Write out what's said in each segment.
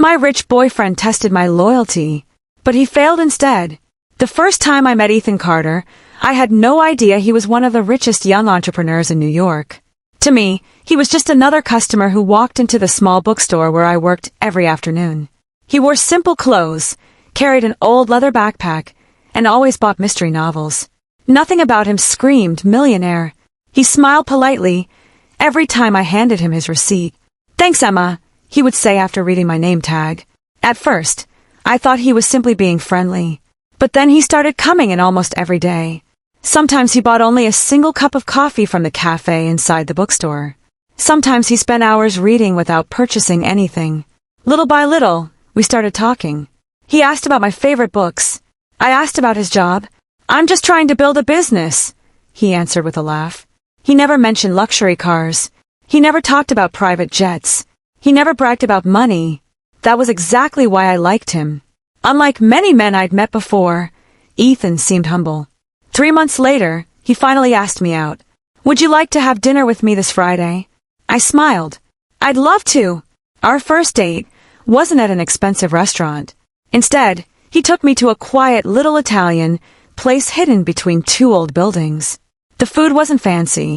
My rich boyfriend tested my loyalty, but he failed instead. The first time I met Ethan Carter, I had no idea he was one of the richest young entrepreneurs in New York. To me, he was just another customer who walked into the small bookstore where I worked every afternoon. He wore simple clothes, carried an old leather backpack, and always bought mystery novels. Nothing about him screamed millionaire. He smiled politely every time I handed him his receipt. "Thanks, Emma," he would say after reading my name tag. At first, I thought he was simply being friendly, but then he started coming in almost every day. Sometimes he bought only a single cup of coffee from the cafe inside the bookstore. Sometimes he spent hours reading without purchasing anything. Little by little, we started talking. He asked about my favorite books. I asked about his job. "I'm just trying to build a business," he answered with a laugh. He never mentioned luxury cars. He never talked about private jets. He never bragged about money. That was exactly why I liked him. Unlike many men I'd met before, Ethan seemed humble. 3 months later, he finally asked me out. "Would you like to have dinner with me this Friday?" I smiled. "I'd love to." Our first date wasn't at an expensive restaurant. Instead, he took me to a quiet little Italian place hidden between 2 old buildings. The food wasn't fancy.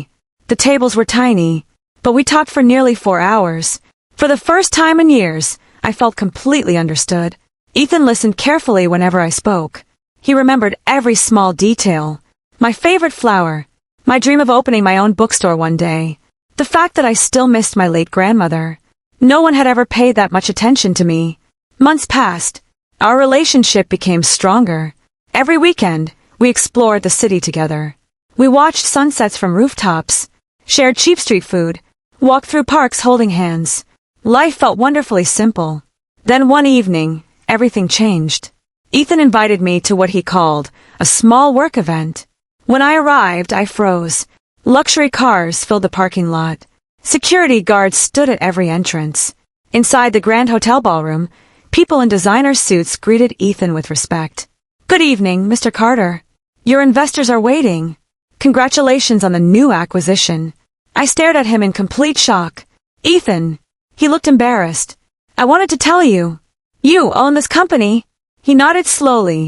The tables were tiny, but we talked for nearly 4 hours. For the first time in years, I felt completely understood. Ethan listened carefully whenever I spoke. He remembered every small detail. My favorite flower, my dream of opening my own bookstore one day, the fact that I still missed my late grandmother. No one had ever paid that much attention to me. Months passed. Our relationship became stronger. Every weekend, we explored the city together. We watched sunsets from rooftops, shared cheap street food, walked through parks holding hands. Life felt wonderfully simple. Then one evening, everything changed. Ethan invited me to what he called a small work event. When I arrived, I froze. Luxury cars filled the parking lot. Security guards stood at every entrance. Inside the Grand Hotel ballroom, people in designer suits greeted Ethan with respect. "Good evening, Mr. Carter. Your investors are waiting. Congratulations on the new acquisition." I stared at him in complete shock. "Ethan." He looked embarrassed. "I wanted to tell you. You own this company." He nodded slowly.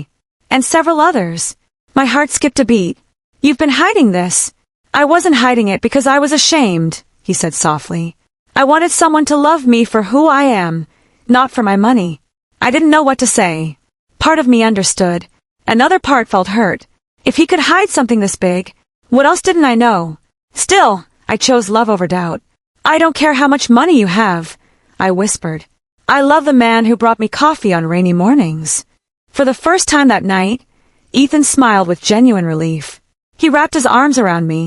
"And several others." My heart skipped a beat. "You've been hiding this." "I wasn't hiding it because I was ashamed," he said softly. "I wanted someone to love me for who I am, not for my money." I didn't know what to say. Part of me understood. Another part felt hurt. If he could hide something this big, what else didn't I know? Still, I chose love over doubt. "I don't care how much money you have," I whispered. "I love the man who brought me coffee on rainy mornings." For the first time that night, Ethan smiled with genuine relief. He wrapped his arms around me.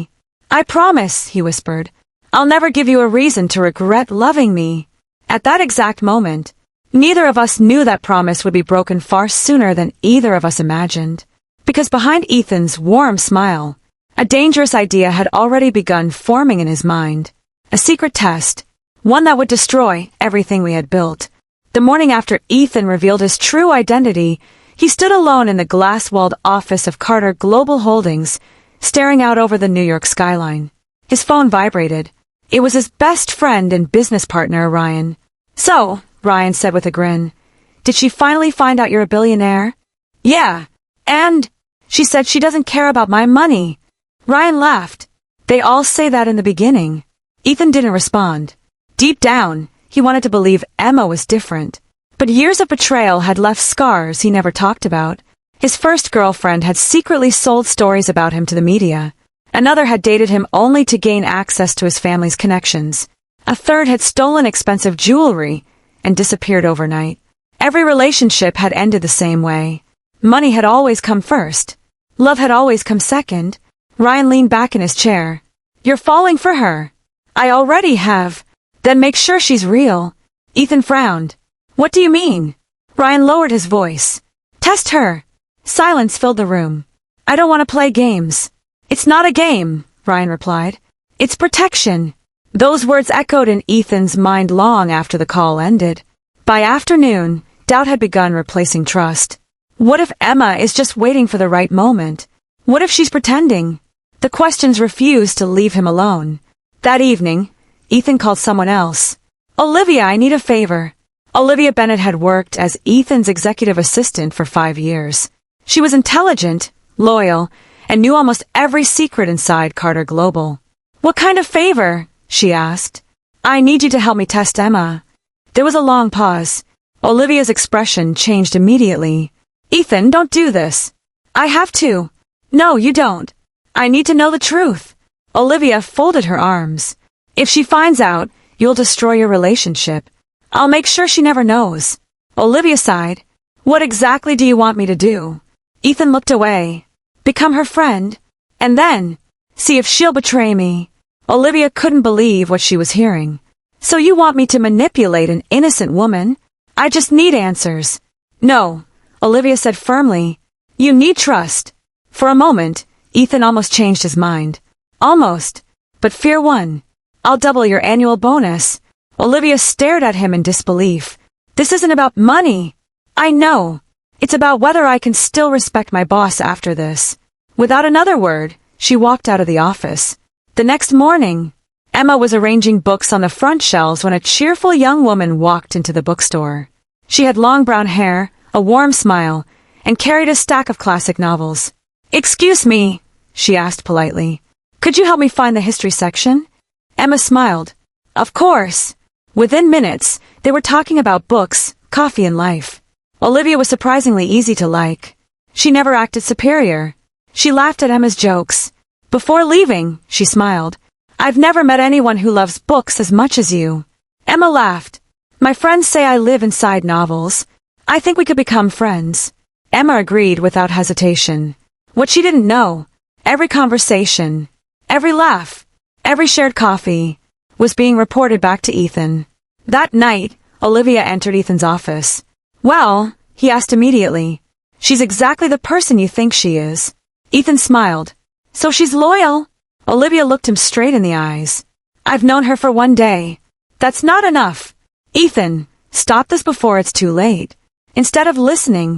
"I promise," he whispered, "I'll never give you a reason to regret loving me." At that exact moment, neither of us knew that promise would be broken far sooner than either of us imagined. Because behind Ethan's warm smile, a dangerous idea had already begun forming in his mind. A secret test, one that would destroy everything we had built. The morning after Ethan revealed his true identity, he stood alone in the glass-walled office of Carter Global Holdings, staring out over the New York skyline. His phone vibrated. It was his best friend and business partner, Ryan. "So," Ryan said with a grin, "did she finally find out you're a billionaire?" "Yeah. And she said she doesn't care about my money." Ryan laughed. "They all say that in the beginning." Ethan didn't respond. Deep down, he wanted to believe Emma was different. But years of betrayal had left scars he never talked about. His first girlfriend had secretly sold stories about him to the media. Another had dated him only to gain access to his family's connections. A third had stolen expensive jewelry and disappeared overnight. Every relationship had ended the same way. Money had always come first. Love had always come second. Ryan leaned back in his chair. "You're falling for her." "I already have." "Then make sure she's real." Ethan frowned. "What do you mean?" Ryan lowered his voice. "Test her." Silence filled the room. "I don't want to play games." "It's not a game," Ryan replied. "It's protection." Those words echoed in Ethan's mind long after the call ended. By afternoon, doubt had begun replacing trust. What if Emma is just waiting for the right moment? What if she's pretending? The questions refused to leave him alone. That evening, Ethan called someone else. "Olivia, I need a favor." Olivia Bennet had worked as Ethan's executive assistant for 5 years. She was intelligent, loyal, and knew almost every secret inside Carter Global. "What kind of favor?" she asked. "I need you to help me test Emma." There was a long pause. Olivia's expression changed immediately. "Ethan, don't do this." "I have to." "No, you don't. I need to know the truth." Olivia folded her arms. "If she finds out, you'll destroy your relationship. I'll make sure she never knows." Olivia sighed. "What exactly do you want me to do?" Ethan looked away. "Become her friend, and then see if she'll betray me." Olivia couldn't believe what she was hearing. "So you want me to manipulate an innocent woman? I just need answers." "No," Olivia said firmly. "You need trust." For a moment, Ethan almost changed his mind. Almost. But fear won. "I'll double your annual bonus." Olivia stared at him in disbelief. "This isn't about money." "I know. It's about whether I can still respect my boss after this." Without another word, she walked out of the office. The next morning, Emma was arranging books on the front shelves when a cheerful young woman walked into the bookstore. She had long brown hair, a warm smile, and carried a stack of classic novels. "Excuse me," she asked politely. "Could you help me find the history section?" Emma smiled. "Of course." Within minutes, they were talking about books, coffee, and life. Olivia was surprisingly easy to like. She never acted superior. She laughed at Emma's jokes. Before leaving, she smiled. "I've never met anyone who loves books as much as you." Emma laughed. "My friends say I live inside novels. I think we could become friends." Emma agreed without hesitation. What she didn't know, every conversation, every laugh, every shared coffee, was being reported back to Ethan. That night, Olivia entered Ethan's office. "Well," he asked immediately, "she's exactly the person you think she is." Ethan smiled. "So she's loyal?" Olivia looked him straight in the eyes. "I've known her for 1 day. That's not enough." "Ethan, stop this before it's too late." Instead of listening,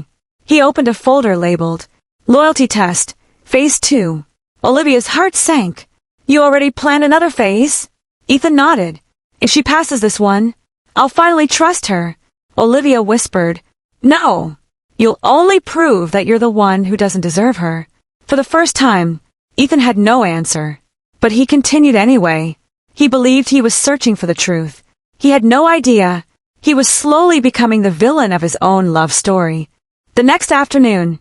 he opened a folder labeled, "Loyalty Test, Phase 2. Olivia's heart sank. "You already planned another phase?" Ethan nodded. "If she passes this one, I'll finally trust her." Olivia whispered, "No. You'll only prove that you're the one who doesn't deserve her." For the first time, Ethan had no answer. But he continued anyway. He believed he was searching for the truth. He had no idea. He was slowly becoming the villain of his own love story. The next afternoon,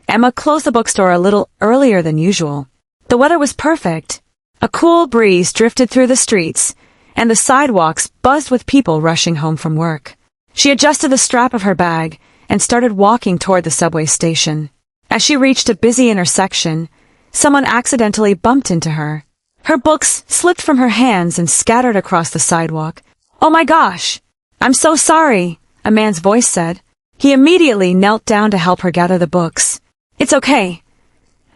Emma closed the bookstore a little earlier than usual. The weather was perfect. A cool breeze drifted through the streets, and the sidewalks buzzed with people rushing home from work. She adjusted the strap of her bag and started walking toward the subway station. As she reached a busy intersection, someone accidentally bumped into her. Her books slipped from her hands and scattered across the sidewalk. "Oh my gosh! I'm so sorry," a man's voice said. He immediately knelt down to help her gather the books. "It's okay,"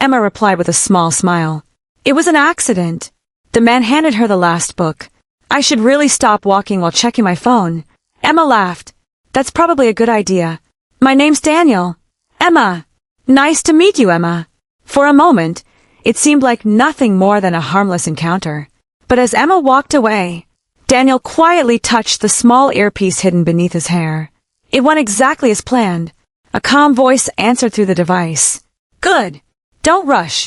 Emma replied with a small smile. "It was an accident." The man handed her the last book. "I should really stop walking while checking my phone." Emma laughed. "That's probably a good idea. My name's Daniel." "Emma." "Nice to meet you, Emma." For a moment, it seemed like nothing more than a harmless encounter. But as Emma walked away, Daniel quietly touched the small earpiece hidden beneath his hair. It went exactly as planned. A calm voice answered through the device. "Good. Don't rush.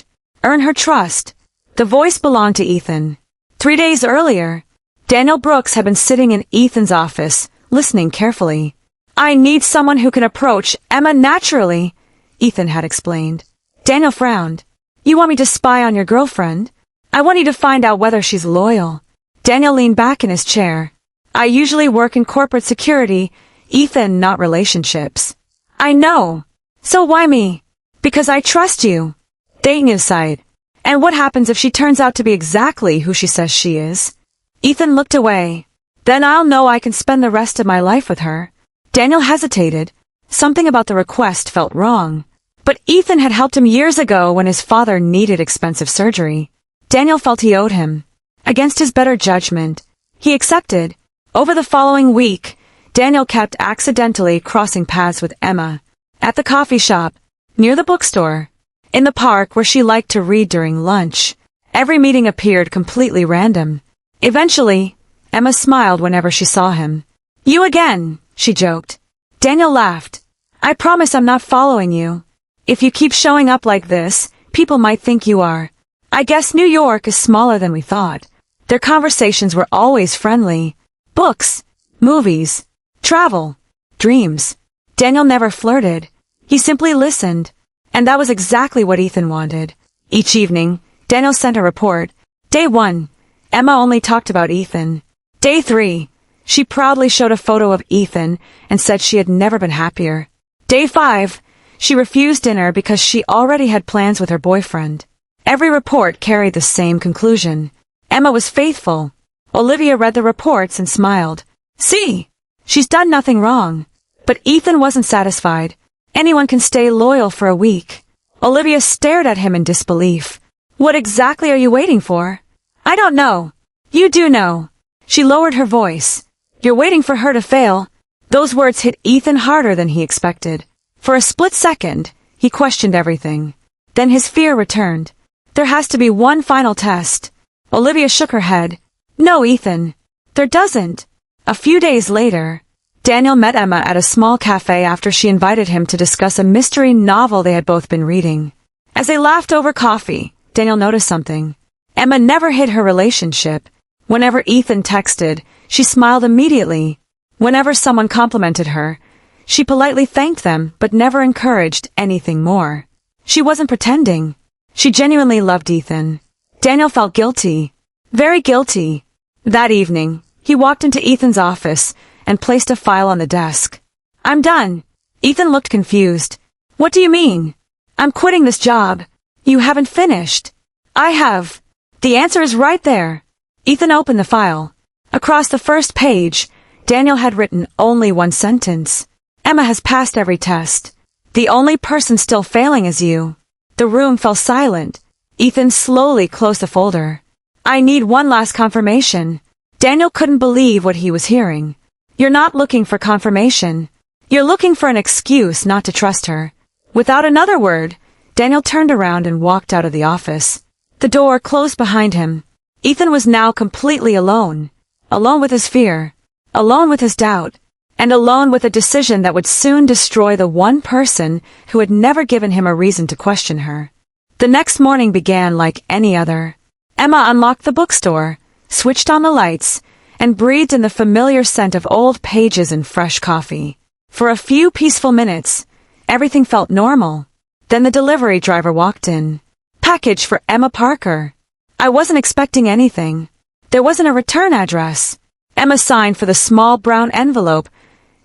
Earn her trust." The voice belonged to Ethan. 3 days earlier, Daniel Brooks had been sitting in Ethan's office, listening carefully. "I need someone who can approach Emma naturally," Ethan had explained. Daniel frowned. "You want me to spy on your girlfriend?" "I want you to find out whether she's loyal." Daniel leaned back in his chair. "I usually work in corporate security, Ethan, not relationships." "I know. So why me?" "Because I trust you." Daniel sighed. "And what happens if she turns out to be exactly who she says she is?" Ethan looked away. "Then I'll know I can spend the rest of my life with her." Daniel hesitated. Something about the request felt wrong. But Ethan had helped him years ago when his father needed expensive surgery. Daniel felt he owed him. Against his better judgment, he accepted. Over the following week, Daniel kept accidentally crossing paths with Emma. At the coffee shop, near the bookstore, in the park where she liked to read during lunch. Every meeting appeared completely random. Eventually, Emma smiled whenever she saw him. "You again," she joked. Daniel laughed. I promise I'm not following you. If you keep showing up like this, people might think you are. I guess New York is smaller than we thought. Their conversations were always friendly. Books, movies, travel, dreams. Daniel never flirted. He simply listened. And that was exactly what Ethan wanted. Each evening, Daniel sent a report. Day 1, Emma only talked about Ethan. Day 3, she proudly showed a photo of Ethan and said she had never been happier. Day 5, she refused dinner because she already had plans with her boyfriend. Every report carried the same conclusion. Emma was faithful. Olivia read the reports and smiled. See, she's done nothing wrong. But Ethan wasn't satisfied. Anyone can stay loyal for a week. Olivia stared at him in disbelief. What exactly are you waiting for? I don't know. You do know. She lowered her voice. You're waiting for her to fail. Those words hit Ethan harder than he expected. For a split second, he questioned everything. Then his fear returned. There has to be one final test. Olivia shook her head. No, Ethan. There doesn't. A few days later, Daniel met Emma at a small cafe after she invited him to discuss a mystery novel they had both been reading. As they laughed over coffee, Daniel noticed something. Emma never hid her relationship. Whenever Ethan texted, she smiled immediately. Whenever someone complimented her, she politely thanked them but never encouraged anything more. She wasn't pretending. She genuinely loved Ethan. Daniel felt guilty. Very guilty. That evening, he walked into Ethan's office and placed a file on the desk. I'm done. Ethan looked confused. What do you mean? I'm quitting this job. You haven't finished. I have. The answer is right there. Ethan opened the file. Across the first page, Daniel had written only one sentence. Emma has passed every test. The only person still failing is you. The room fell silent. Ethan slowly closed the folder. I need one last confirmation. Daniel couldn't believe what he was hearing. You're not looking for confirmation. You're looking for an excuse not to trust her. Without another word, Daniel turned around and walked out of the office. The door closed behind him. Ethan was now completely alone. Alone with his fear. Alone with his doubt. And alone with a decision that would soon destroy the one person who had never given him a reason to question her. The next morning began like any other. Emma unlocked the bookstore, switched on the lights, and breathed in the familiar scent of old pages and fresh coffee. For a few peaceful minutes, everything felt normal. Then the delivery driver walked in. Package for Emma Parker. I wasn't expecting anything. There wasn't a return address. Emma signed for the small brown envelope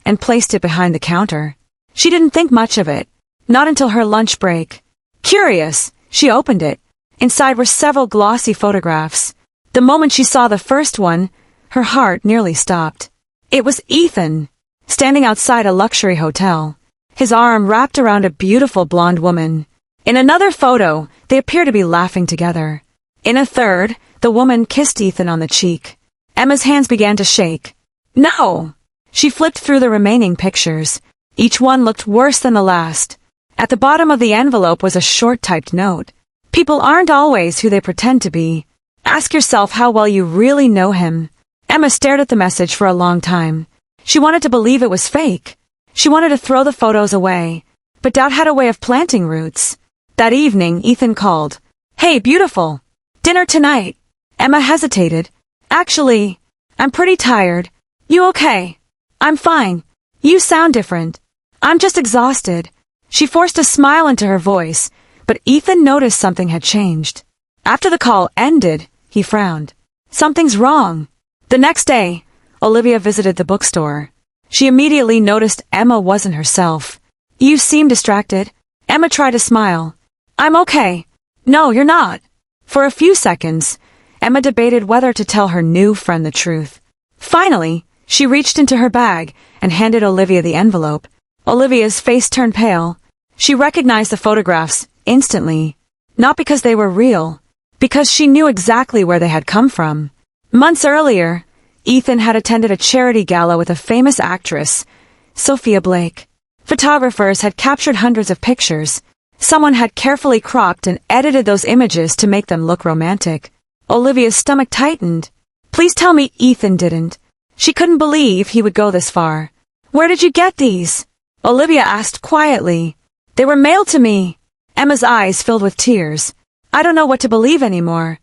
and placed it behind the counter. She didn't think much of it, not until her lunch break. Curious, she opened it. Inside were several glossy photographs. The moment she saw the first one, her heart nearly stopped. It was Ethan, standing outside a luxury hotel, his arm wrapped around a beautiful blonde woman. In another photo, they appear to be laughing together. In a third, the woman kissed Ethan on the cheek. Emma's hands began to shake. No! She flipped through the remaining pictures. Each one looked worse than the last. At the bottom of the envelope was a short typed note. People aren't always who they pretend to be. Ask yourself how well you really know him. Emma stared at the message for a long time. She wanted to believe it was fake. She wanted to throw the photos away. But doubt had a way of planting roots. That evening, Ethan called. Hey, beautiful. Dinner tonight. Emma hesitated. Actually, I'm pretty tired. You okay? I'm fine. You sound different. I'm just exhausted. She forced a smile into her voice, but Ethan noticed something had changed. After the call ended, he frowned. Something's wrong. The next day, Olivia visited the bookstore. She immediately noticed Emma wasn't herself. You seem distracted. Emma tried to smile. I'm okay. No, you're not. For a few seconds, Emma debated whether to tell her new friend the truth. Finally, she reached into her bag and handed Olivia the envelope. Olivia's face turned pale. She recognized the photographs instantly. Not because they were real, because she knew exactly where they had come from. Months earlier, Ethan had attended a charity gala with a famous actress, Sophia Blake. Photographers had captured hundreds of pictures. Someone had carefully cropped and edited those images to make them look romantic. Olivia's stomach tightened. Please tell me Ethan didn't. She couldn't believe he would go this far. Where did you get these? Olivia asked quietly. They were mailed to me. Emma's eyes filled with tears. I don't know what to believe anymore.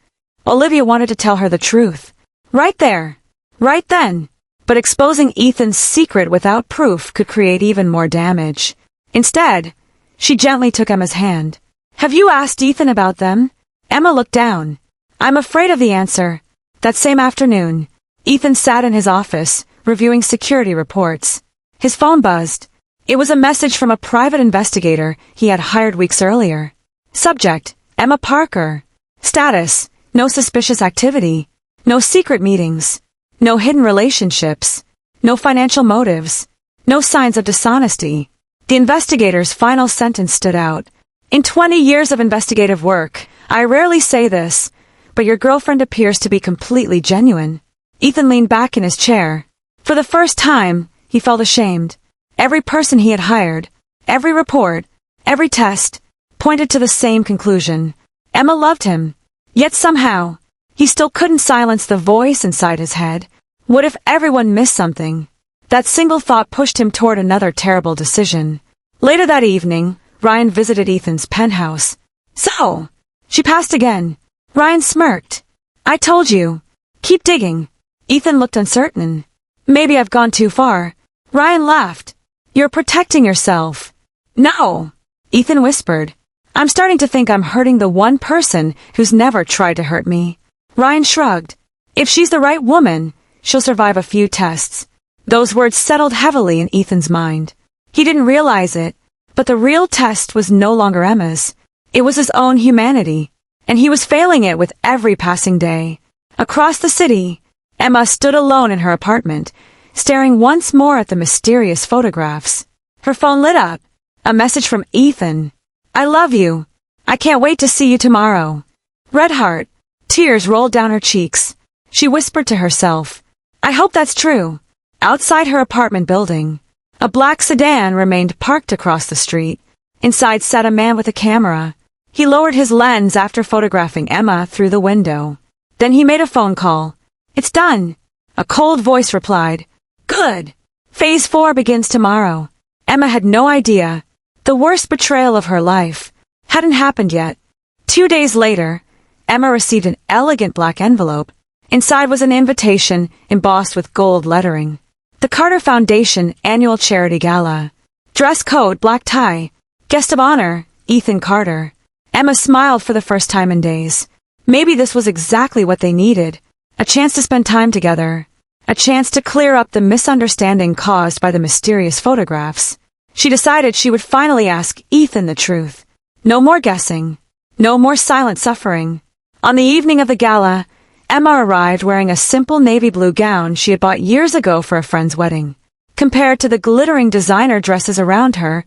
Olivia wanted to tell her the truth. Right there. Right then. But exposing Ethan's secret without proof could create even more damage. Instead, she gently took Emma's hand. Have you asked Ethan about them? Emma looked down. I'm afraid of the answer. That same afternoon, Ethan sat in his office, reviewing security reports. His phone buzzed. It was a message from a private investigator he had hired weeks earlier. Subject, Emma Parker. Status, no suspicious activity. No secret meetings. No hidden relationships. No financial motives. No signs of dishonesty. The investigator's final sentence stood out. In 20 years of investigative work, I rarely say this, but your girlfriend appears to be completely genuine. Ethan leaned back in his chair. For the first time, he felt ashamed. Every person he had hired, every report, every test, pointed to the same conclusion. Emma loved him. Yet somehow, he still couldn't silence the voice inside his head. What if everyone missed something? That single thought pushed him toward another terrible decision. Later that evening, Ryan visited Ethan's penthouse. So, she passed again. Ryan smirked. I told you. Keep digging. Ethan looked uncertain. Maybe I've gone too far. Ryan laughed. You're protecting yourself. No, Ethan whispered. I'm starting to think I'm hurting the one person who's never tried to hurt me. Ryan shrugged. If she's the right woman, she'll survive a few tests. Those words settled heavily in Ethan's mind. He didn't realize it, but the real test was no longer Emma's. It was his own humanity, and he was failing it with every passing day. Across the city, Emma stood alone in her apartment, staring once more at the mysterious photographs. Her phone lit up. A message from Ethan. I love you. I can't wait to see you tomorrow. Red heart. Tears rolled down her cheeks. She whispered to herself, I hope that's true. Outside her apartment building, a black sedan remained parked across the street. Inside sat a man with a camera. He lowered his lens after photographing Emma through the window. Then he made a phone call. It's done. A cold voice replied. Good. Phase 4 begins tomorrow. Emma had no idea. The worst betrayal of her life hadn't happened yet. 2 days later, Emma received an elegant black envelope. Inside was an invitation embossed with gold lettering. The Carter Foundation Annual Charity Gala. Dress code, black tie. Guest of honor, Ethan Carter. Emma smiled for the first time in days. Maybe this was exactly what they needed. A chance to spend time together. A chance to clear up the misunderstanding caused by the mysterious photographs. She decided she would finally ask Ethan the truth. No more guessing. No more silent suffering. On the evening of the gala, Emma arrived wearing a simple navy blue gown she had bought years ago for a friend's wedding. Compared to the glittering designer dresses around her,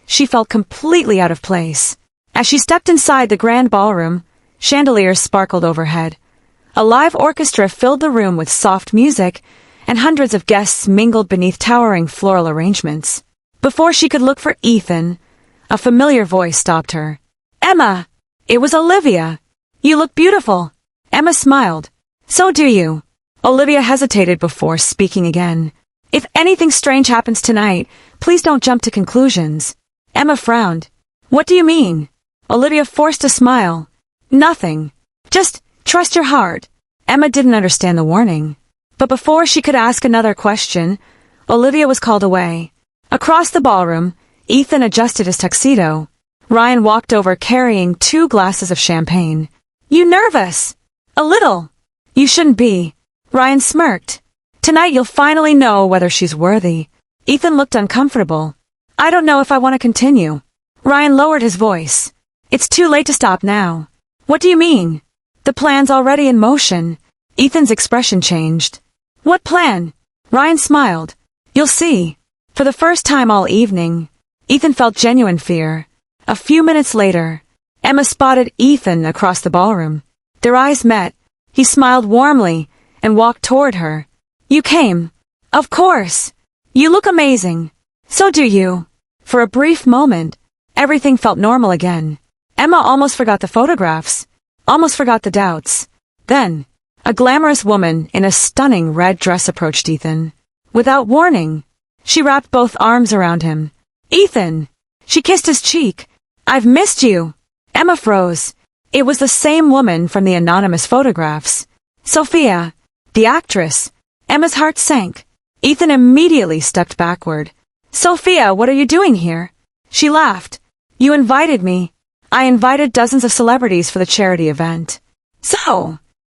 she felt completely out of place. As she stepped inside the grand ballroom, chandeliers sparkled overhead. A live orchestra filled the room with soft music, and hundreds of guests mingled beneath towering floral arrangements. Before she could look for Ethan, a familiar voice stopped her. Emma! It was Olivia. You look beautiful. Emma smiled. So do you. Olivia hesitated before speaking again. If anything strange happens tonight, please don't jump to conclusions. Emma frowned. What do you mean? Olivia forced a smile. Nothing. Just trust your heart. Emma didn't understand the warning. But before she could ask another question, Olivia was called away. Across the ballroom, Ethan adjusted his tuxedo. Ryan walked over carrying 2 glasses of champagne. You nervous? A little. You shouldn't be. Ryan smirked. Tonight you'll finally know whether she's worthy. Ethan looked uncomfortable. I don't know if I want to continue. Ryan lowered his voice. It's too late to stop now. What do you mean? The plan's already in motion. Ethan's expression changed. What plan? Ryan smiled. You'll see. For the first time all evening, Ethan felt genuine fear. A few minutes later, Emma spotted Ethan across the ballroom. Their eyes met. He smiled warmly and walked toward her. You came. Of course. You look amazing. So do you. For a brief moment, everything felt normal again. Emma almost forgot the photographs, almost forgot the doubts. Then, a glamorous woman in a stunning red dress approached Ethan. Without warning, She wrapped both arms around him. Ethan! She kissed his cheek. I've missed you. Emma froze. It was the same woman from the anonymous photographs. Sophia, the actress. Emma's heart sank. Ethan immediately stepped backward. Sophia, what are you doing here? She laughed. You invited me. I invited dozens of celebrities for the charity event.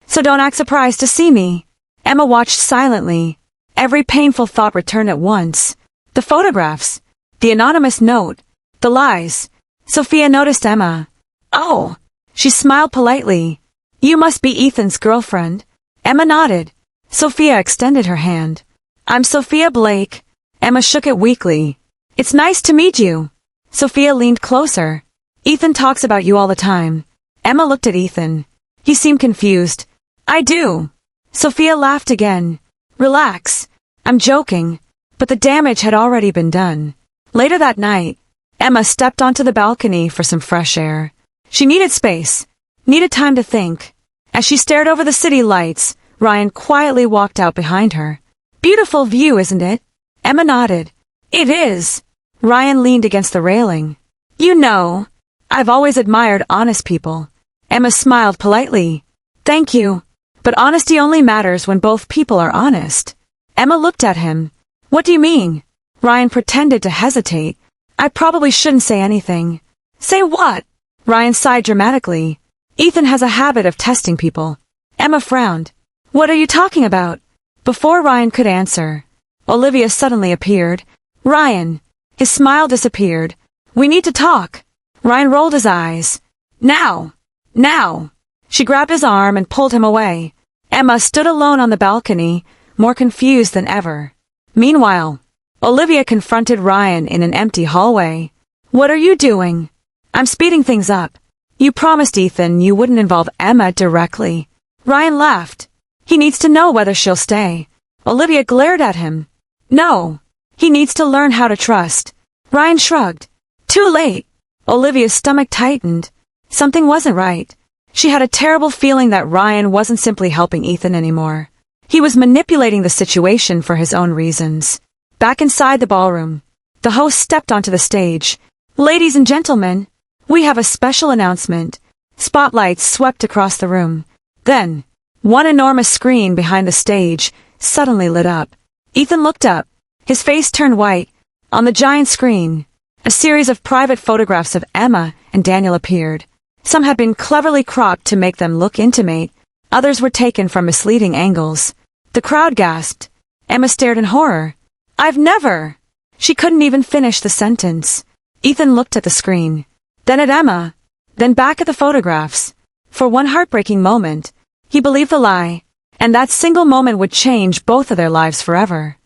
So don't act surprised to see me. Emma watched silently. Every painful thought returned at once. The photographs. The anonymous note. The lies. Sophia noticed Emma. Oh. She smiled politely. You must be Ethan's girlfriend. Emma nodded. Sophia extended her hand. I'm Sophia Blake. Emma shook it weakly. It's nice to meet you. Sophia leaned closer. Ethan talks about you all the time. Emma looked at Ethan. He seemed confused. I do. Sophia laughed again. Relax. I'm joking. But the damage had already been done. Later that night, Emma stepped onto the balcony for some fresh air. She needed space. Needed time to think. As she stared over the city lights, Ryan quietly walked out behind her. Beautiful view, isn't it? Emma nodded. It is. Ryan leaned against the railing. You know, I've always admired honest people. Emma smiled politely. Thank you. But honesty only matters when both people are honest. Emma looked at him. What do you mean? Ryan pretended to hesitate. I probably shouldn't say anything. Say what? Ryan sighed dramatically. Ethan has a habit of testing people. Emma frowned. What are you talking about? Before Ryan could answer, Olivia suddenly appeared. Ryan. His smile disappeared. We need to talk. Ryan rolled his eyes. Now. Now. She grabbed his arm and pulled him away. Emma stood alone on the balcony, more confused than ever. Meanwhile, Olivia confronted Ryan in an empty hallway. What are you doing? I'm speeding things up. You promised Ethan you wouldn't involve Emma directly. Ryan laughed. He needs to know whether she'll stay. Olivia glared at him. No. He needs to learn how to trust. Ryan shrugged. Too late. Olivia's stomach tightened. Something wasn't right. She had a terrible feeling that Ryan wasn't simply helping Ethan anymore. He was manipulating the situation for his own reasons. Back inside the ballroom, the host stepped onto the stage. Ladies and gentlemen, we have a special announcement. Spotlights swept across the room. Then, one enormous screen behind the stage suddenly lit up. Ethan looked up. His face turned white. On the giant screen, a series of private photographs of Emma and Daniel appeared. Some had been cleverly cropped to make them look intimate. Others were taken from misleading angles. The crowd gasped. Emma stared in horror. I've never... She couldn't even finish the sentence. Ethan looked at the screen. Then at Emma. Then back at the photographs. For one heartbreaking moment, he believed the lie. And that single moment would change both of their lives forever.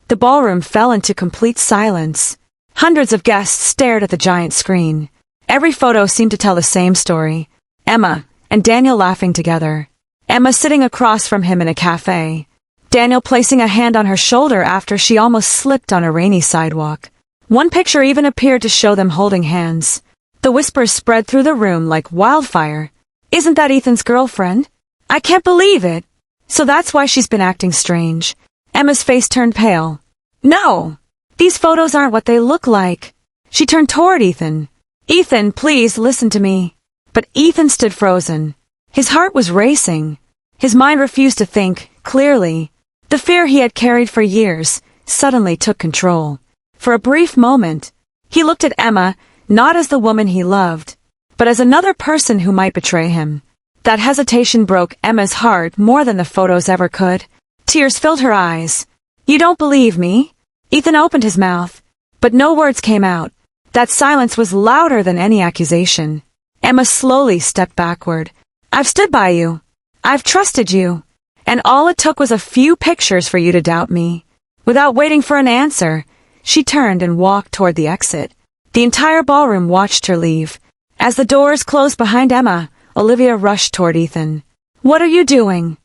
The ballroom fell into complete silence. Hundreds of guests stared at the giant screen. Every photo seemed to tell the same story. Emma and Daniel laughing together. Emma sitting across from him in a cafe. Daniel placing a hand on her shoulder after she almost slipped on a rainy sidewalk. One picture even appeared to show them holding hands. The whispers spread through the room like wildfire. Isn't that Ethan's girlfriend? I can't believe it. So that's why she's been acting strange. Emma's face turned pale. No! These photos aren't what they look like. She turned toward Ethan. Ethan, please listen to me. But Ethan stood frozen. His heart was racing. His mind refused to think clearly. The fear he had carried for years suddenly took control. For a brief moment, he looked at Emma not as the woman he loved, but as another person who might betray him. That hesitation broke Emma's heart more than the photos ever could. Tears filled her eyes. You don't believe me? Ethan opened his mouth, but no words came out. That silence was louder than any accusation. Emma slowly stepped backward. I've stood by you. I've trusted you. And all it took was a few pictures for you to doubt me. Without waiting for an answer, she turned and walked toward the exit. The entire ballroom watched her leave. As the doors closed behind Emma, Olivia rushed toward Ethan. What are you doing?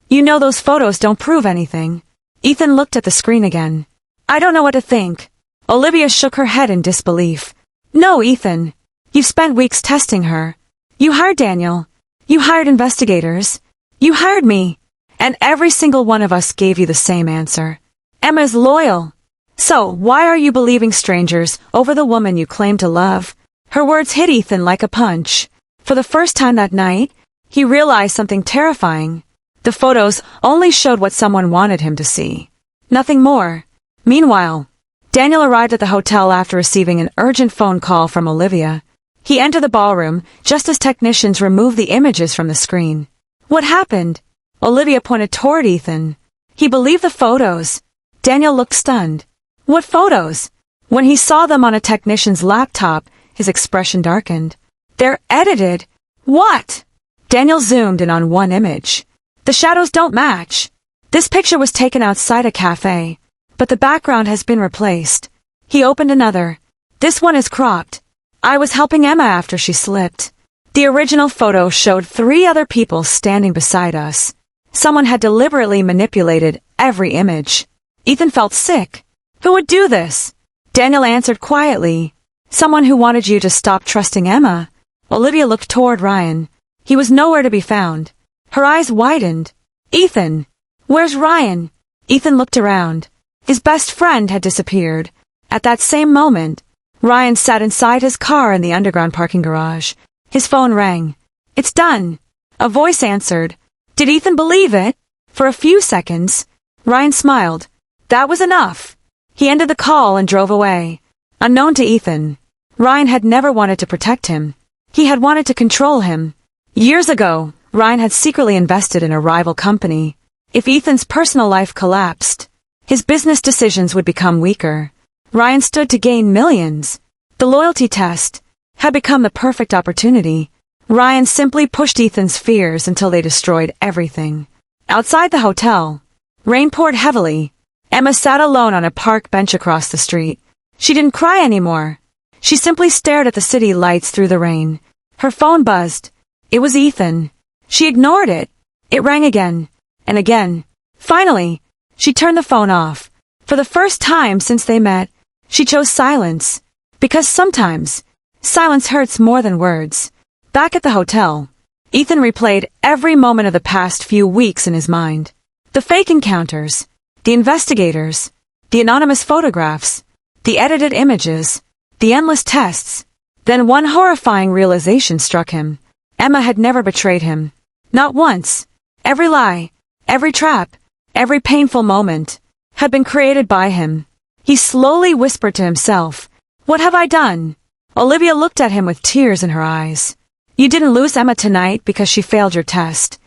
You know those photos don't prove anything. Ethan looked at the screen again. I don't know what to think. Olivia shook her head in disbelief. No, Ethan. You've spent weeks testing her. You hired Daniel. You hired investigators. You hired me. And every single one of us gave you the same answer. Emma's loyal. So, why are you believing strangers over the woman you claim to love? Her words hit Ethan like a punch. For the first time that night, he realized something terrifying. The photos only showed what someone wanted him to see. Nothing more. Meanwhile, Daniel arrived at the hotel after receiving an urgent phone call from Olivia. He entered the ballroom just as technicians removed the images from the screen. What happened? Olivia pointed toward Ethan. He believed the photos. Daniel looked stunned. What photos? When he saw them on a technician's laptop, his expression darkened. They're edited. What? Daniel zoomed in on one image. The shadows don't match. This picture was taken outside a cafe, but the background has been replaced. He opened another. This one is cropped. I was helping Emma after she slipped. The original photo showed 3 other people standing beside us. Someone had deliberately manipulated every image. Ethan felt sick. Who would do this? Daniel answered quietly. Someone who wanted you to stop trusting Emma. Olivia looked toward Ryan. He was nowhere to be found. Her eyes widened. Ethan! Where's Ryan? Ethan looked around. His best friend had disappeared. At that same moment, Ryan sat inside his car in the underground parking garage. His phone rang. It's done. A voice answered. Did Ethan believe it? For a few seconds, Ryan smiled. That was enough. He ended the call and drove away. Unknown to Ethan, Ryan had never wanted to protect him. He had wanted to control him. Years ago, Ryan had secretly invested in a rival company. If Ethan's personal life collapsed, his business decisions would become weaker. Ryan stood to gain millions. The loyalty test had become the perfect opportunity. Ryan simply pushed Ethan's fears until they destroyed everything. Outside the hotel, rain poured heavily. Emma sat alone on a park bench across the street. She didn't cry anymore. She simply stared at the city lights through the rain. Her phone buzzed. It was Ethan. She ignored it. It rang again and again. Finally, she turned the phone off. For the first time since they met, she chose silence. Because sometimes, silence hurts more than words. Back at the hotel, Ethan replayed every moment of the past few weeks in his mind. The fake encounters, the investigators, the anonymous photographs, the edited images, the endless tests. Then one horrifying realization struck him. Emma had never betrayed him. Not once. Every lie, every trap, every painful moment had been created by him. He slowly whispered to himself, "What have I done?" Olivia looked at him with tears in her eyes. "You didn't lose Emma tonight because she failed your test.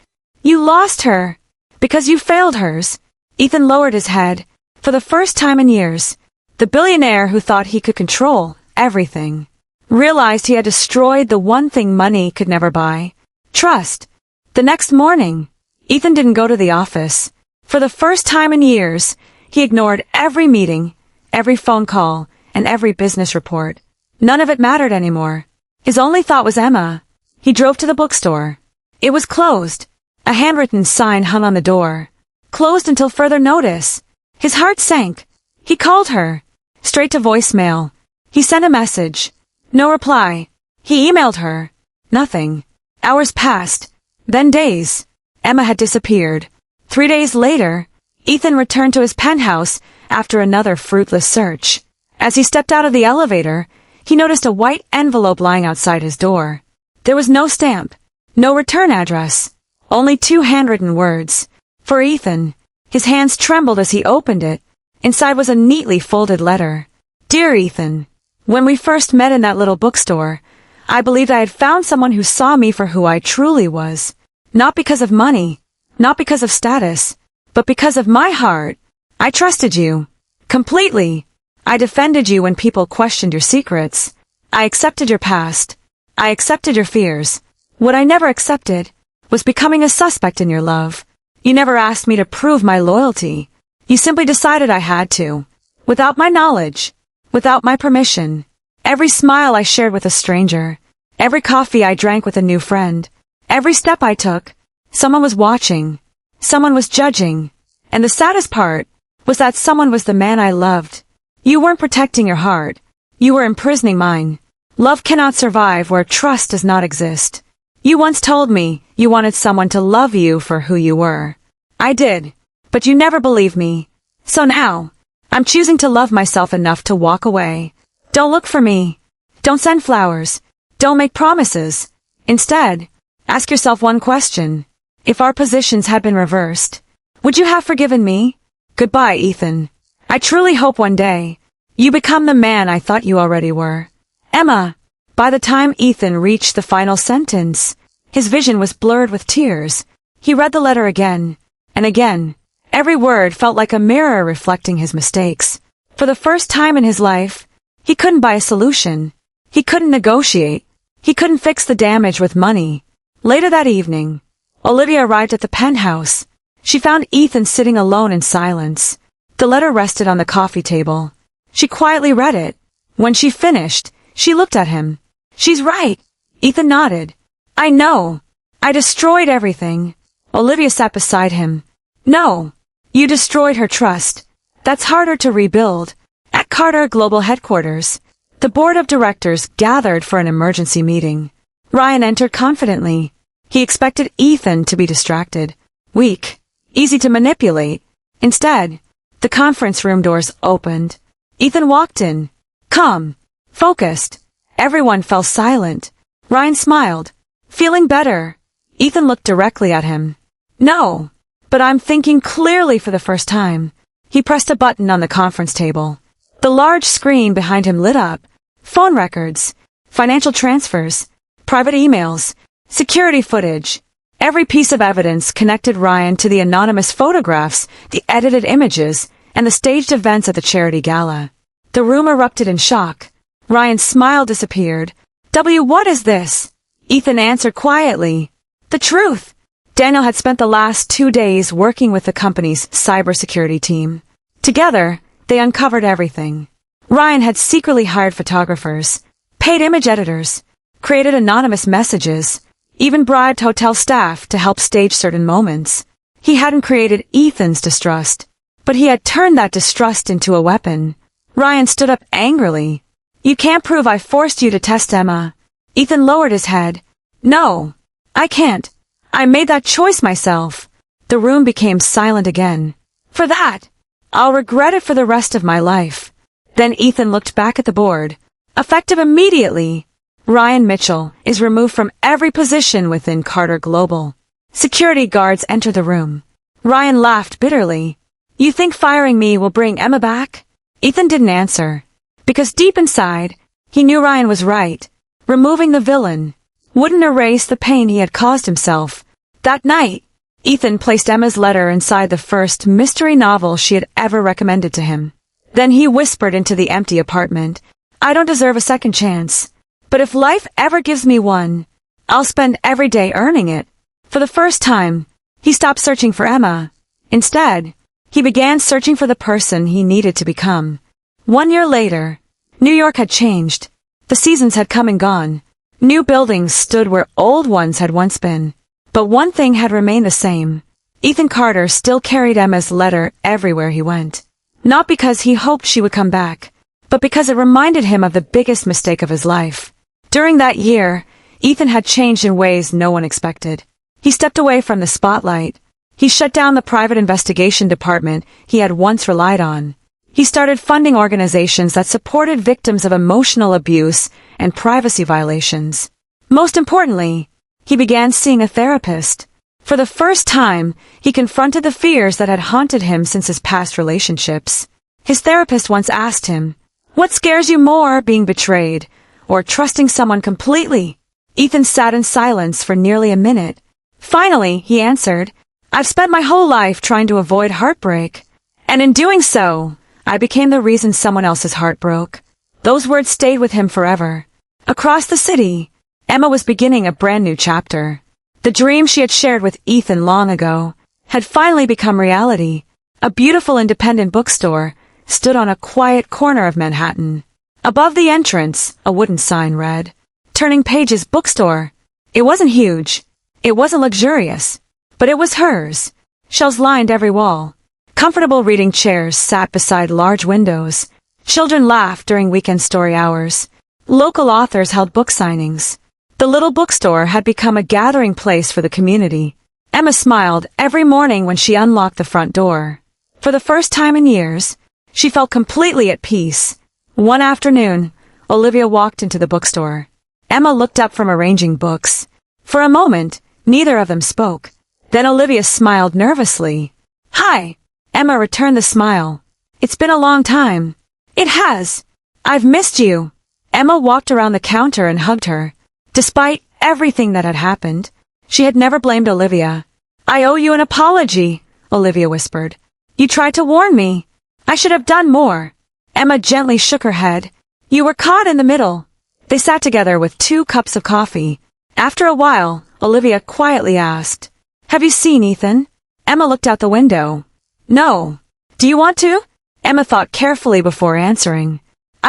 You lost her because you failed hers." Ethan lowered his head. For the first time in years, the billionaire who thought he could control everything realized he had destroyed the one thing money could never buy: trust. The next morning, Ethan didn't go to the office. For the first time in years, he ignored every meeting, every phone call, and every business report. None of it mattered anymore. His only thought was Emma. He drove to the bookstore. It was closed. A handwritten sign hung on the door. Closed until further notice. His heart sank. He called her. Straight to voicemail. He sent a message. No reply. He emailed her. Nothing. Hours passed. Then days. Emma had disappeared. 3 days later, Ethan returned to his penthouse after another fruitless search. As he stepped out of the elevator, he noticed a white envelope lying outside his door. There was no stamp, no return address, only 2 handwritten words. For Ethan, his hands trembled as he opened it. Inside was a neatly folded letter. Dear Ethan, when we first met in that little bookstore, I believed I had found someone who saw me for who I truly was. Not because of money, not because of status, but because of my heart. I trusted you. Completely. I defended you when people questioned your secrets. I accepted your past. I accepted your fears. What I never accepted was becoming a suspect in your love. You never asked me to prove my loyalty. You simply decided I had to. Without my knowledge. Without my permission. Every smile I shared with a stranger. Every coffee I drank with a new friend. Every step I took, someone was watching. Someone was judging. And the saddest part was that someone was the man I loved. You weren't protecting your heart. You were imprisoning mine. Love cannot survive where trust does not exist. You once told me you wanted someone to love you for who you were. I did, but you never believed me. So now, I'm choosing to love myself enough to walk away. Don't look for me. Don't send flowers. Don't make promises. Instead, ask yourself one question. If our positions had been reversed, would you have forgiven me? Goodbye, Ethan. I truly hope one day you become the man I thought you already were. Emma. By the time Ethan reached the final sentence, his vision was blurred with tears. He read the letter again and again. Every word felt like a mirror reflecting his mistakes. For the first time in his life, he couldn't buy a solution. He couldn't negotiate. He couldn't fix the damage with money. Later that evening, Olivia arrived at the penthouse. She found Ethan sitting alone in silence. The letter rested on the coffee table. She quietly read it. When she finished, she looked at him. She's right. Ethan nodded. I know. I destroyed everything. Olivia sat beside him. No. You destroyed her trust. That's harder to rebuild. At Carter Global Headquarters, the board of directors gathered for an emergency meeting. Ryan entered confidently. He expected Ethan to be distracted, weak, easy to manipulate. Instead, the conference room doors opened. Ethan walked in, calm, focused. Everyone fell silent. Ryan smiled, feeling better. Ethan looked directly at him. No, but I'm thinking clearly for the first time. He pressed a button on the conference table. The large screen behind him lit up. Phone records, financial transfers, private emails, security footage. Every piece of evidence connected Ryan to the anonymous photographs, the edited images, and the staged events at the charity gala. The room erupted in shock. Ryan's smile disappeared. What is this? Ethan answered quietly. The truth. Daniel had spent the last 2 days working with the company's cybersecurity team. Together, they uncovered everything. Ryan had secretly hired photographers, paid image editors, created anonymous messages, even bribed hotel staff to help stage certain moments. He hadn't created Ethan's distrust, but he had turned that distrust into a weapon. Ryan stood up angrily. You can't prove I forced you to test Emma. Ethan lowered his head. No, I can't. I made that choice myself. The room became silent again. For that, I'll regret it for the rest of my life. Then Ethan looked back at the board. Effective immediately, Ryan Mitchell is removed from every position within Carter Global. Security guards enter the room. Ryan laughed bitterly. You think firing me will bring Emma back? Ethan didn't answer, because deep inside, he knew Ryan was right. Removing the villain wouldn't erase the pain he had caused himself. That night, Ethan placed Emma's letter inside the first mystery novel she had ever recommended to him. Then he whispered into the empty apartment, I don't deserve a second chance. But if life ever gives me one, I'll spend every day earning it. For the first time, he stopped searching for Emma. Instead, he began searching for the person he needed to become. 1 year later, New York had changed. The seasons had come and gone. New buildings stood where old ones had once been. But one thing had remained the same. Ethan Carter still carried Emma's letter everywhere he went. Not because he hoped she would come back, but because it reminded him of the biggest mistake of his life. During that year, Ethan had changed in ways no one expected. He stepped away from the spotlight. He shut down the private investigation department he had once relied on. He started funding organizations that supported victims of emotional abuse and privacy violations. Most importantly, he began seeing a therapist. For the first time, he confronted the fears that had haunted him since his past relationships. His therapist once asked him, What scares you more, being betrayed, or trusting someone completely? Ethan sat in silence for nearly a minute. Finally, he answered, I've spent my whole life trying to avoid heartbreak, and in doing so, I became the reason someone else's heart broke. Those words stayed with him forever. Across the city, Emma was beginning a brand new chapter. The dream she had shared with Ethan long ago had finally become reality. A beautiful independent bookstore stood on a quiet corner of Manhattan. Above the entrance, a wooden sign read, Turning Pages Bookstore. It wasn't huge. It wasn't luxurious. But it was hers. Shelves lined every wall. Comfortable reading chairs sat beside large windows. Children laughed during weekend story hours. Local authors held book signings. The little bookstore had become a gathering place for the community. Emma smiled every morning when she unlocked the front door. For the first time in years, She felt completely at peace. One afternoon, Olivia walked into the bookstore. Emma looked up from arranging books. For a moment, neither of them spoke. Then Olivia smiled nervously. "Hi." Emma returned the smile. "It's been a long time." "It has. I've missed you." Emma walked around the counter and hugged her. Despite everything that had happened, she had never blamed Olivia. "I owe you an apology," Olivia whispered. "You tried to warn me. I should have done more." Emma gently shook her head. "You were caught in the middle." They sat together with 2 cups of coffee. After a while, Olivia quietly asked, "Have you seen Ethan?" Emma looked out the window. "No. Do you want to?" Emma thought carefully before answering.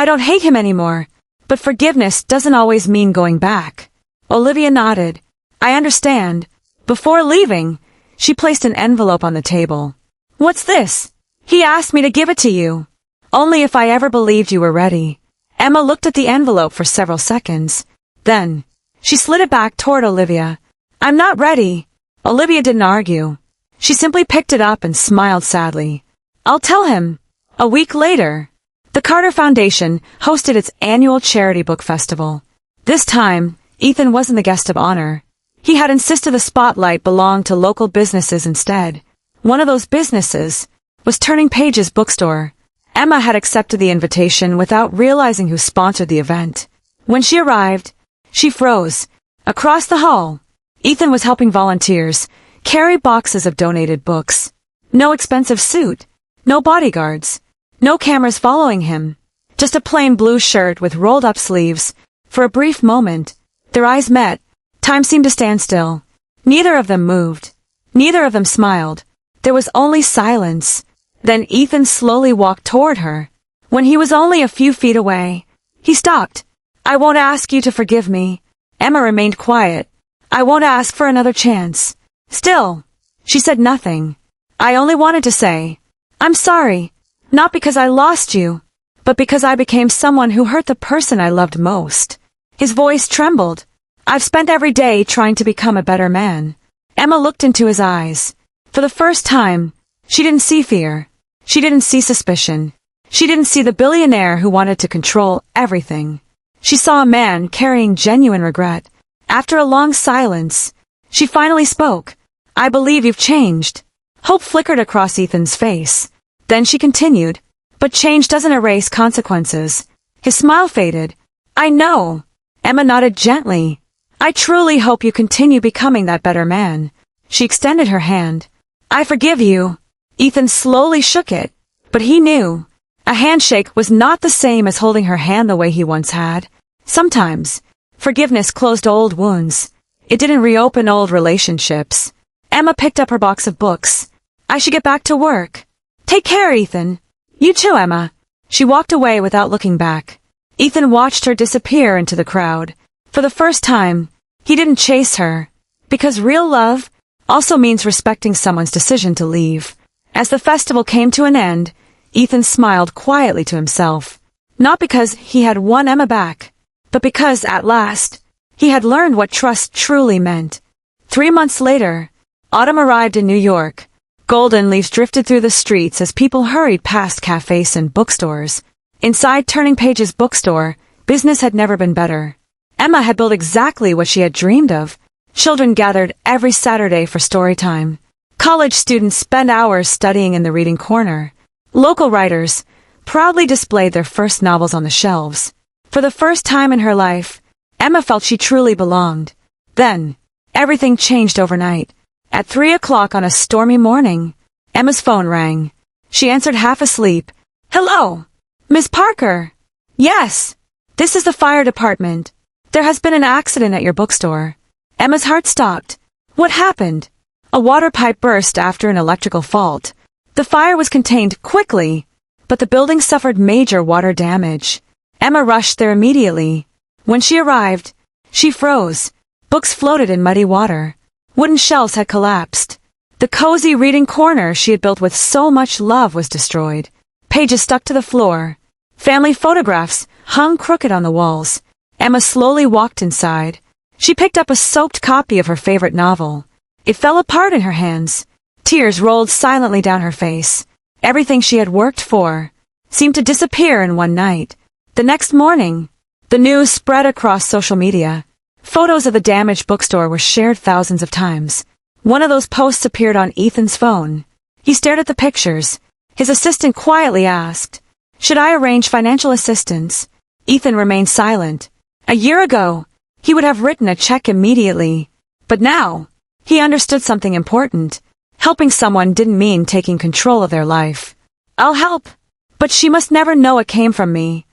"I don't hate him anymore, but forgiveness doesn't always mean going back." Olivia nodded. "I understand." Before leaving, she placed an envelope on the table. "What's this?" "He asked me to give it to you. Only if I ever believed you were ready." Emma looked at the envelope for several seconds. Then, she slid it back toward Olivia. "I'm not ready." Olivia didn't argue. She simply picked it up and smiled sadly. "I'll tell him." A week later, the Carter Foundation hosted its annual charity book festival. This time, Ethan wasn't the guest of honor. He had insisted the spotlight belonged to local businesses instead. One of those businesses was Turning Pages bookstore. Emma had accepted the invitation without realizing who sponsored the event. When she arrived, she froze. Across the hall, Ethan was helping volunteers carry boxes of donated books. No expensive suit, no bodyguards, no cameras following him. Just a plain blue shirt with rolled-up sleeves. For a brief moment, their eyes met. Time seemed to stand still. Neither of them moved. Neither of them smiled. There was only silence. Then Ethan slowly walked toward her. When he was only a few feet away, he stopped. "I won't ask you to forgive me." Emma remained quiet. "I won't ask for another chance." Still, she said nothing. "I only wanted to say, I'm sorry, not because I lost you, but because I became someone who hurt the person I loved most." His voice trembled. "I've spent every day trying to become a better man." Emma looked into his eyes. For the first time, she didn't see fear. She didn't see suspicion. She didn't see the billionaire who wanted to control everything. She saw a man carrying genuine regret. After a long silence, she finally spoke. "I believe you've changed." Hope flickered across Ethan's face. Then she continued, "But change doesn't erase consequences." His smile faded. "I know." Emma nodded gently. "I truly hope you continue becoming that better man." She extended her hand. "I forgive you." Ethan slowly shook it, but he knew. A handshake was not the same as holding her hand the way he once had. Sometimes, forgiveness closed old wounds. It didn't reopen old relationships. Emma picked up her box of books. "I should get back to work." "Take care, Ethan." "You too, Emma." She walked away without looking back. Ethan watched her disappear into the crowd. For the first time, he didn't chase her. Because real love also means respecting someone's decision to leave. As the festival came to an end, Ethan smiled quietly to himself. Not because he had won Emma back, but because, at last, he had learned what trust truly meant. 3 months later, autumn arrived in New York. Golden leaves drifted through the streets as people hurried past cafes and bookstores. Inside Turning Pages bookstore, business had never been better. Emma had built exactly what she had dreamed of. Children gathered every Saturday for story time. College students spent hours studying in the reading corner. Local writers proudly displayed their first novels on the shelves. For the first time in her life, Emma felt she truly belonged. Then, everything changed overnight. At 3 o'clock on a stormy morning, Emma's phone rang. She answered half asleep. "Hello, Miss Parker." "Yes, this is the fire department. There has been an accident at your bookstore." Emma's heart stopped. "What happened?" "A water pipe burst after an electrical fault. The fire was contained quickly, but the building suffered major water damage." Emma rushed there immediately. When she arrived, she froze. Books floated in muddy water. Wooden shelves had collapsed. The cozy reading corner she had built with so much love was destroyed. Pages stuck to the floor. Family photographs hung crooked on the walls. Emma slowly walked inside. She picked up a soaked copy of her favorite novel. It fell apart in her hands. Tears rolled silently down her face. Everything she had worked for, seemed to disappear in one night. The next morning, the news spread across social media. Photos of the damaged bookstore were shared thousands of times. One of those posts appeared on Ethan's phone. He stared at the pictures. His assistant quietly asked, "Should I arrange financial assistance?" Ethan remained silent. A year ago, he would have written a check immediately. But now, he understood something important. Helping someone didn't mean taking control of their life. "I'll help, but she must never know it came from me."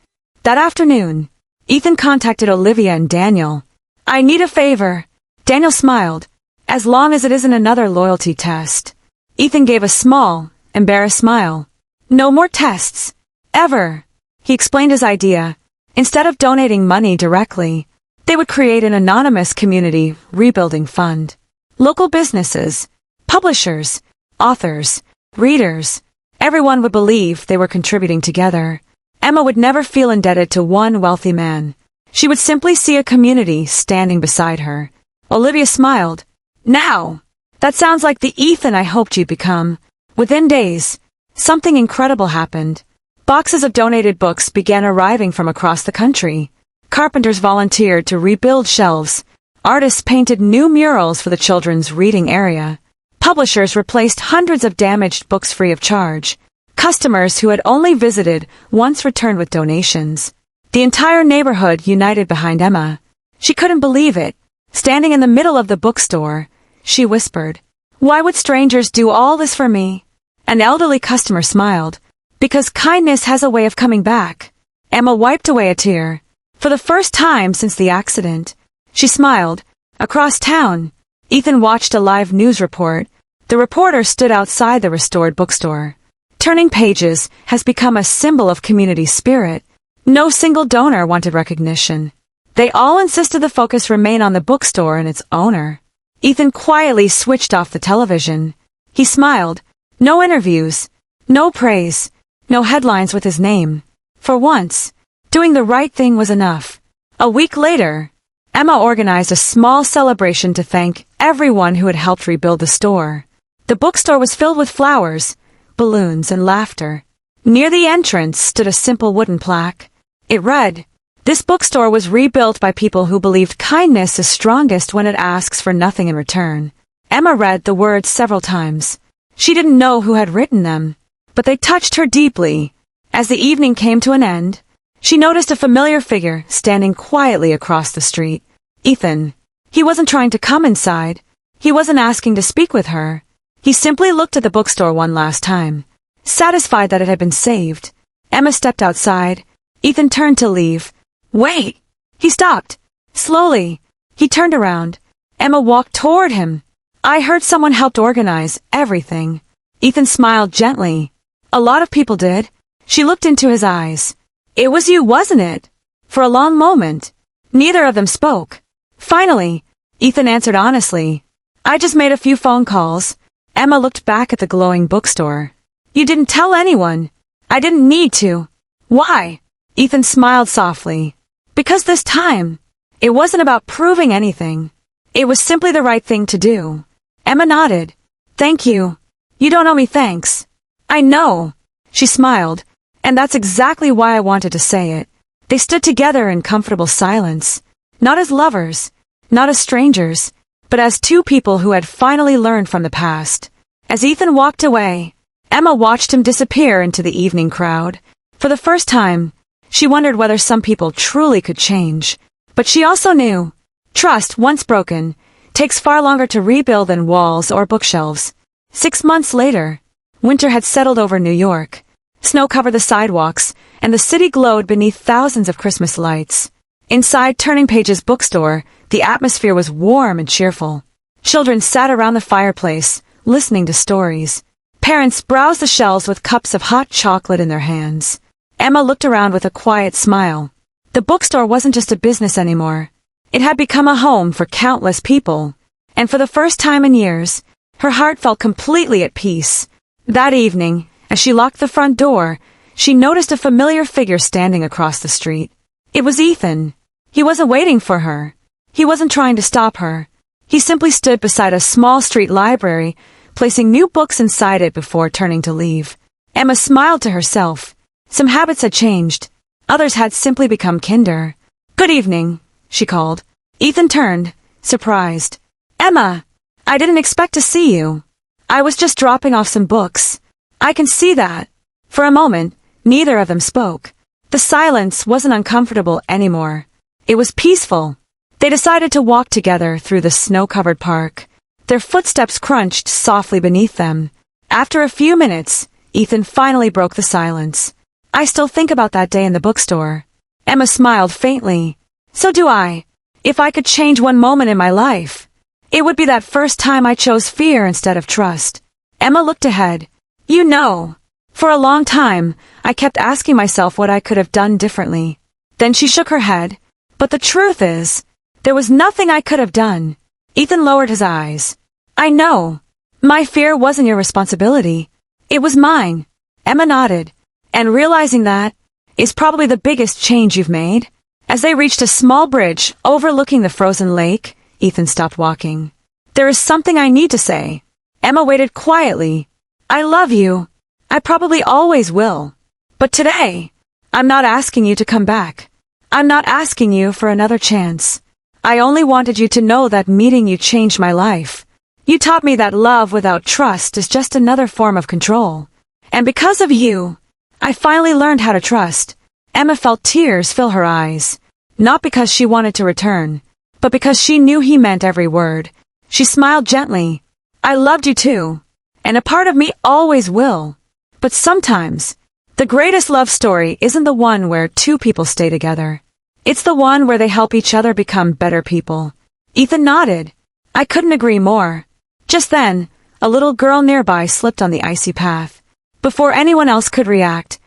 That afternoon, Ethan contacted Olivia and Daniel. "I need a favor." Daniel smiled. "As long as it isn't another loyalty test." Ethan gave a small, embarrassed smile. "No more tests. Ever." He explained his idea. Instead of donating money directly, they would create an anonymous community rebuilding fund. Local businesses, publishers, authors, readers, everyone would believe they were contributing together. Emma would never feel indebted to one wealthy man. She would simply see a community standing beside her. Olivia smiled. "Now, that sounds like the Ethan I hoped you'd become." Within days, something incredible happened. Boxes of donated books began arriving from across the country. Carpenters volunteered to rebuild shelves. Artists painted new murals for the children's reading area. Publishers replaced hundreds of damaged books free of charge. Customers who had only visited once returned with donations. The entire neighborhood united behind Emma. She couldn't believe it. Standing in the middle of the bookstore, she whispered, "Why would strangers do all this for me?" An elderly customer smiled. "Because kindness has a way of coming back." Emma wiped away a tear. For the first time since the accident, she smiled. Across town, Ethan watched a live news report. The reporter stood outside the restored bookstore. Turning Pages has become a symbol of community spirit. No single donor wanted recognition. They all insisted the focus remain on the bookstore and its owner. Ethan quietly switched off the television. He smiled. No interviews, no praise, no headlines with his name. For once, doing the right thing was enough. A week later, Emma organized a small celebration to thank everyone who had helped rebuild the store. The bookstore was filled with flowers, balloons, and laughter. Near the entrance stood a simple wooden plaque. It read, "This bookstore was rebuilt by people who believed kindness is strongest when it asks for nothing in return." Emma read the words several times. She didn't know who had written them, but they touched her deeply. As the evening came to an end, she noticed a familiar figure standing quietly across the street. Ethan. He wasn't trying to come inside. He wasn't asking to speak with her. He simply looked at the bookstore one last time, satisfied that it had been saved. Emma stepped outside. Ethan turned to leave. "Wait!" He stopped. Slowly, he turned around. Emma walked toward him. "I heard someone helped organize everything." Ethan smiled gently. "A lot of people did." She looked into his eyes. "It was you, wasn't it?" For a long moment, neither of them spoke. Finally, Ethan answered honestly, "I just made a few phone calls." Emma looked back at the glowing bookstore. "You didn't tell anyone." "I didn't need to." "Why?" Ethan smiled softly. "Because this time, it wasn't about proving anything. It was simply the right thing to do." Emma nodded. "Thank you. You don't owe me thanks." "I know." She smiled. "And that's exactly why I wanted to say it." They stood together in comfortable silence. Not as lovers, not as strangers, but as two people who had finally learned from the past. As Ethan walked away, Emma watched him disappear into the evening crowd. For the first time, she wondered whether some people truly could change. But she also knew, trust, once broken, takes far longer to rebuild than walls or bookshelves. 6 months later, winter had settled over New York. Snow covered the sidewalks, and the city glowed beneath thousands of Christmas lights. Inside Turning Pages bookstore, the atmosphere was warm and cheerful. Children sat around the fireplace, listening to stories. Parents browsed the shelves with cups of hot chocolate in their hands. Emma looked around with a quiet smile. The bookstore wasn't just a business anymore. It had become a home for countless people. And for the first time in years, her heart felt completely at peace. That evening, as she locked the front door, she noticed a familiar figure standing across the street. It was Ethan. He wasn't waiting for her. He wasn't trying to stop her. He simply stood beside a small street library, placing new books inside it before turning to leave. Emma smiled to herself. Some habits had changed. Others had simply become kinder. "Good evening," she called. Ethan turned, surprised. "Emma, I didn't expect to see you. I was just dropping off some books." "I can see that." For a moment, neither of them spoke. The silence wasn't uncomfortable anymore. It was peaceful. They decided to walk together through the snow-covered park. Their footsteps crunched softly beneath them. After a few minutes, Ethan finally broke the silence. "I still think about that day in the bookstore." Emma smiled faintly. "So do I. If I could change one moment in my life, it would be that first time I chose fear instead of trust." Emma looked ahead. "You know, for a long time, I kept asking myself what I could have done differently." Then she shook her head. "But the truth is, there was nothing I could have done." Ethan lowered his eyes. "I know. My fear wasn't your responsibility. It was mine." Emma nodded. "And realizing that is probably the biggest change you've made." As they reached a small bridge overlooking the frozen lake, Ethan stopped walking. "There is something I need to say." Emma waited quietly. "I love you. I probably always will. But today, I'm not asking you to come back. I'm not asking you for another chance. I only wanted you to know that meeting you changed my life. You taught me that love without trust is just another form of control. And because of you, I finally learned how to trust." Emma felt tears fill her eyes, not because she wanted to return, but because she knew he meant every word. She smiled gently. "I loved you too, and a part of me always will. But sometimes, the greatest love story isn't the one where two people stay together. It's the one where they help each other become better people." Ethan nodded. "I couldn't agree more." Just then, a little girl nearby slipped on the icy path. Before anyone else could react,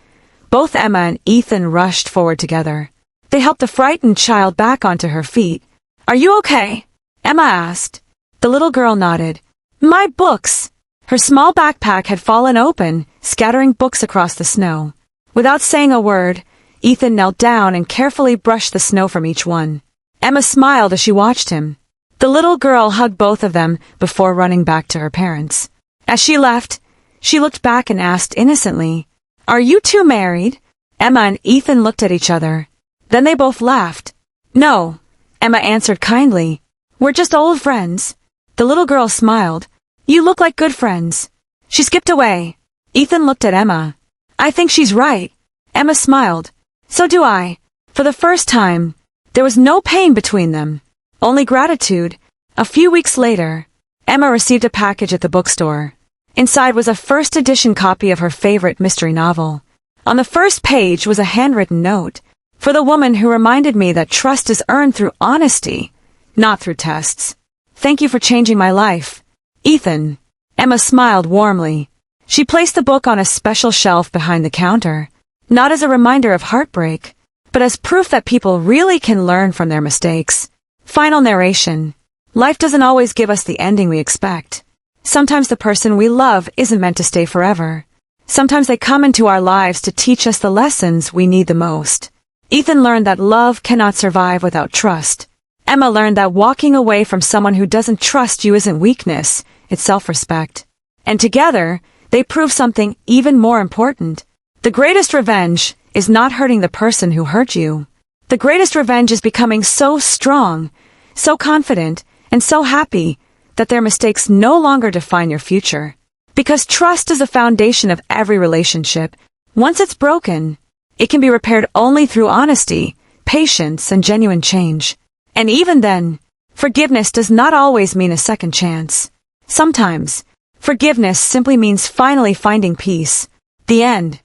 both Emma and Ethan rushed forward together. They helped the frightened child back onto her feet. "Are you okay?" Emma asked. The little girl nodded. "My books!" Her small backpack had fallen open, scattering books across the snow. Without saying a word, Ethan knelt down and carefully brushed the snow from each one. Emma smiled as she watched him. The little girl hugged both of them before running back to her parents. As she left, she looked back and asked innocently, "Are you two married?" Emma and Ethan looked at each other. Then they both laughed. "No," Emma answered kindly. "We're just old friends." The little girl smiled. "You look like good friends." She skipped away. Ethan looked at Emma. "I think she's right." Emma smiled. "So do I." For the first time, there was no pain between them, only gratitude. A few weeks later, Emma received a package at the bookstore. Inside was a first edition copy of her favorite mystery novel. On the first page was a handwritten note, "For the woman who reminded me that trust is earned through honesty, not through tests. Thank you for changing my life, Ethan." Emma smiled warmly. She placed the book on a special shelf behind the counter, not as a reminder of heartbreak, but as proof that people really can learn from their mistakes. Final narration. Life doesn't always give us the ending we expect. Sometimes the person we love isn't meant to stay forever. Sometimes they come into our lives to teach us the lessons we need the most. Ethan learned that love cannot survive without trust. Emma learned that walking away from someone who doesn't trust you isn't weakness, it's self-respect. And together, they prove something even more important. The greatest revenge is not hurting the person who hurt you. The greatest revenge is becoming so strong, so confident, and so happy that their mistakes no longer define your future. Because trust is the foundation of every relationship. Once it's broken, it can be repaired only through honesty, patience, and genuine change. And even then, forgiveness does not always mean a second chance. Sometimes, forgiveness simply means finally finding peace. The end.